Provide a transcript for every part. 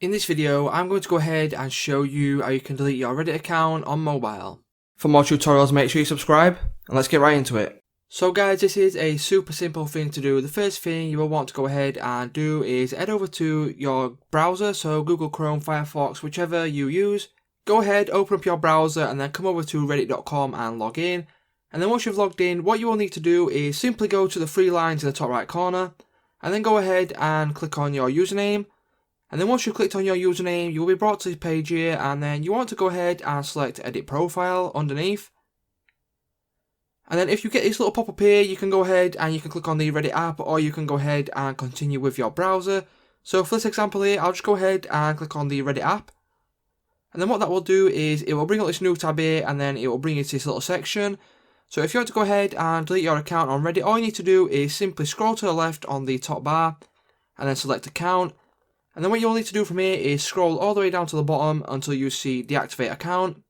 In this video, I'm going to go ahead and show you how you can delete your Reddit account on mobile. For more tutorials, make sure you subscribe, and let's get right into it. So guys, this is a super simple thing to do. The first thing you will want to go ahead and do is head over to your browser, so Google Chrome, Firefox, whichever you use. Go ahead, open up your browser, and then come over to reddit.com and log in. And then once you've logged in, what you will need to do is simply go to the three lines in the top right corner, and then go ahead and click on your username. And then once you've clicked on your username, you will be brought to this page here, and then you want to go ahead and select Edit Profile underneath. And then if you get this little pop-up here, you can go ahead and you can click on the Reddit app, or you can go ahead and continue with your browser. So for this example here, I'll just go ahead and click on the Reddit app. And then what that will do is it will bring up this new tab here, and then it will bring you to this little section. So if you want to go ahead and delete your account on Reddit, all you need to do is simply scroll to the left on the top bar, and then select Account. And then what you'll need to do from here is scroll all the way down to the bottom until you see Deactivate Account.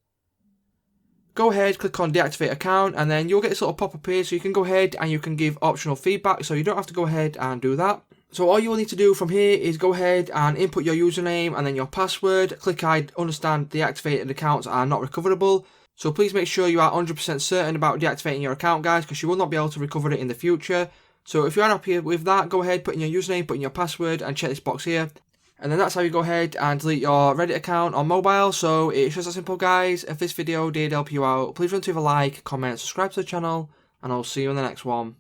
Go ahead, click on Deactivate Account, and then you'll get this little pop-up here, so you can go ahead and you can give optional feedback, so you don't have to go ahead and do that. So all you will need to do from here is go ahead and input your username and then your password. Click I understand deactivated accounts are not recoverable. So please make sure you are 100% certain about deactivating your account, guys, because you will not be able to recover it in the future. So if you are happy with that, go ahead, put in your username, put in your password, and check this box here. And then that's how you go ahead and delete your Reddit account on mobile. So it's just that simple, guys. If this video did help you out, please remember to leave a like, comment, subscribe to the channel, and I'll see you in the next one.